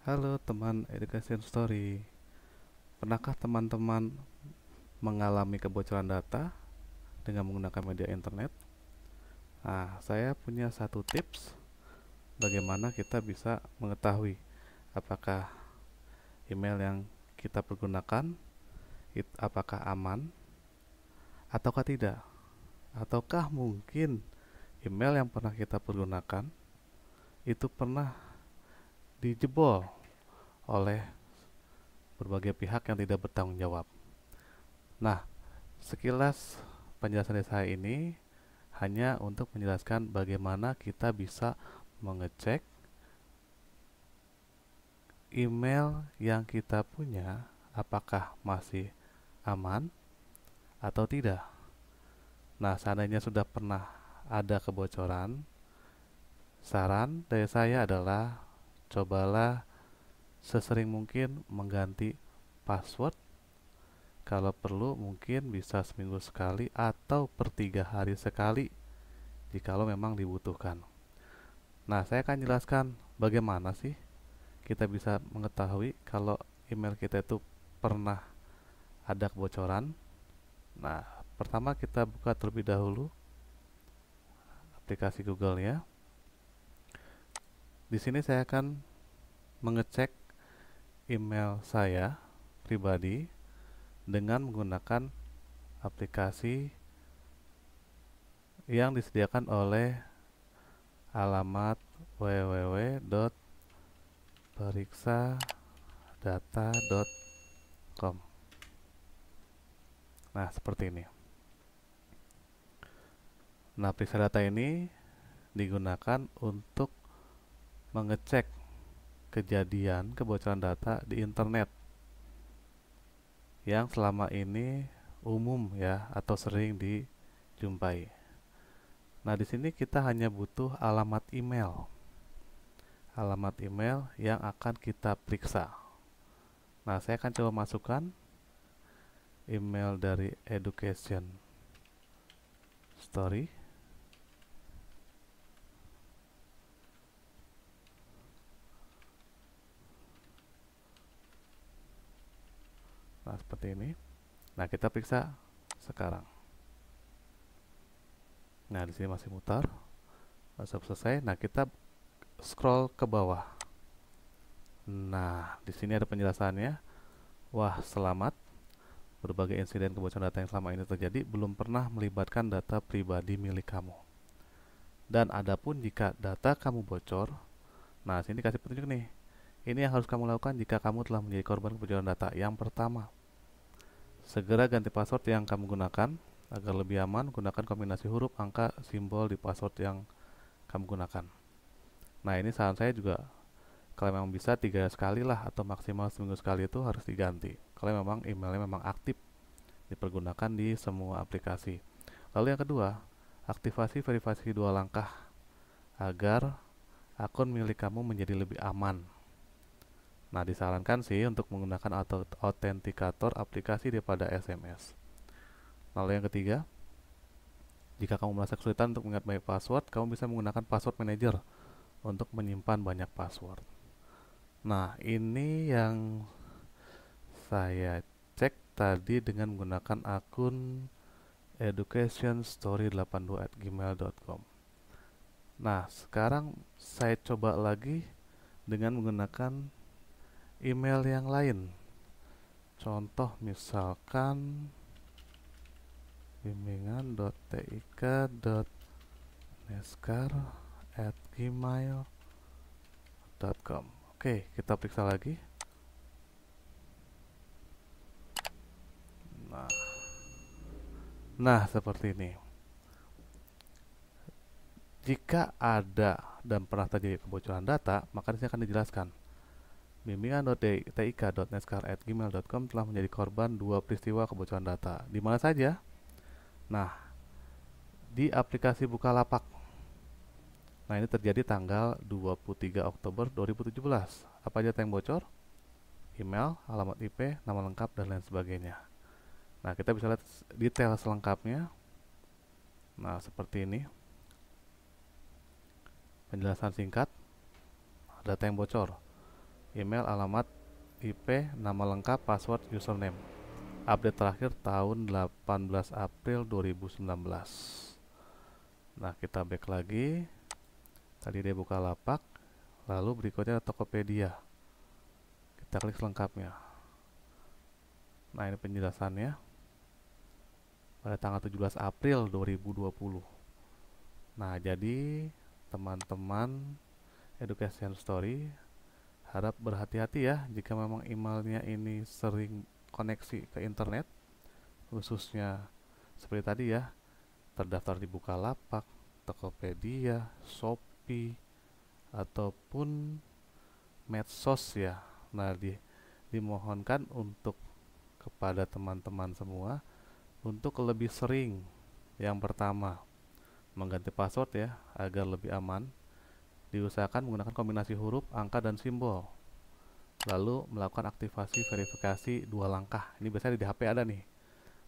Halo teman Education Story. Pernahkah teman-teman mengalami kebocoran data dengan menggunakan media internet? Nah, saya punya satu tips bagaimana kita bisa mengetahui apakah email yang kita pergunakan apakah aman ataukah tidak. Ataukah mungkin email yang pernah kita pergunakan itu pernah dijebol oleh berbagai pihak yang tidak bertanggung jawab. Nah, sekilas penjelasan dari saya ini hanya untuk menjelaskan bagaimana kita bisa mengecek email yang kita punya apakah masih aman atau tidak. Nah, seandainya sudah pernah ada kebocoran, saran dari saya adalah cobalah sesering mungkin mengganti password. Kalau perlu mungkin bisa seminggu sekali atau per 3 hari sekali jikalau memang dibutuhkan. Nah, saya akan jelaskan bagaimana sih kita bisa mengetahui kalau email kita itu pernah ada kebocoran. Nah, pertama kita buka terlebih dahulu aplikasi Google-nya. Di sini saya akan mengecek email saya pribadi dengan menggunakan aplikasi yang disediakan oleh alamat www.periksadata.com. Nah, seperti ini. Nah, periksa data ini digunakan untuk mengecek kejadian kebocoran data di internet yang selama ini umum ya atau sering dijumpai. Nah, di sini kita hanya butuh alamat email. Alamat email yang akan kita periksa. Nah, saya akan coba masukkan email dari Education Story. Nah, seperti ini. Nah, kita periksa sekarang. Nah, di sini masih mutar. Masuk selesai. Nah, kita scroll ke bawah. Nah, di sini ada penjelasannya. Wah, selamat. Berbagai insiden kebocoran data yang selama ini terjadi belum pernah melibatkan data pribadi milik kamu. Dan adapun jika data kamu bocor, nah sini kasih petunjuk nih. Ini yang harus kamu lakukan jika kamu telah menjadi korban kebocoran data. Yang pertama, segera ganti password yang kamu gunakan. Agar lebih aman, gunakan kombinasi huruf, angka, simbol di password yang kamu gunakan. Nah, ini saran saya juga kalau memang bisa 3 kali lah atau maksimal seminggu sekali itu harus diganti. Kalau memang emailnya memang aktif dipergunakan di semua aplikasi. Lalu yang kedua, aktivasi verifikasi 2 langkah agar akun milik kamu menjadi lebih aman. Nah, disarankan sih untuk menggunakan autentikator aplikasi daripada SMS. Lalu yang ketiga, jika kamu merasa kesulitan untuk mengingat banyak password, kamu bisa menggunakan password manager untuk menyimpan banyak password. Nah, ini yang saya cek tadi dengan menggunakan akun educationstory82@gmail.com. Nah, sekarang saya coba lagi dengan menggunakan email yang lain. Contoh misalkan bimbingan.tik.neskar@gmail.com. Oke, kita periksa lagi. Nah, seperti ini. Jika ada dan pernah terjadi kebocoran data, maka disini akan dijelaskan. Bimbingan.tik.neskar@gmail.com telah menjadi korban 2 peristiwa kebocoran data. Di mana saja? Nah, di aplikasi Bukalapak. Nah, ini terjadi tanggal 23 Oktober 2017. Apa aja yang bocor? Email, alamat IP, nama lengkap, dan lain sebagainya. Nah, kita bisa lihat detail selengkapnya. Nah, seperti ini. Penjelasan singkat, data yang bocor. email, alamat, IP, nama lengkap, password, username. Update terakhir tahun 18 April 2019. Nah, kita back lagi. Tadi dia buka lapak, lalu berikutnya Tokopedia. Kita klik selengkapnya. Nah, ini penjelasannya. Pada tanggal 17 April 2020. Nah, jadi teman-teman Education Story harap berhati-hati ya jika memang emailnya ini sering koneksi ke internet, khususnya seperti tadi ya, terdaftar di Bukalapak, Tokopedia, Shopee, ataupun medsos ya. Nah, dimohonkan untuk kepada teman-teman semua untuk lebih sering. Yang pertama, mengganti password ya agar lebih aman. Diusahakan menggunakan kombinasi huruf, angka, dan simbol. Lalu melakukan aktivasi verifikasi 2 langkah. Ini biasanya di HP ada nih.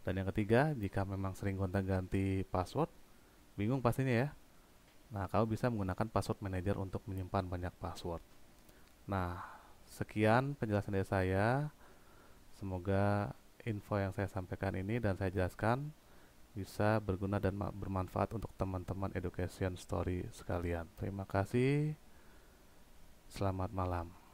Dan yang ketiga, jika memang sering gonta-ganti password, bingung pastinya ya. Nah, kamu bisa menggunakan password manager untuk menyimpan banyak password. Nah, sekian penjelasan dari saya. Semoga info yang saya sampaikan ini dan saya jelaskan bisa berguna dan bermanfaat untuk teman-teman Education Story sekalian. Terima kasih. Selamat malam.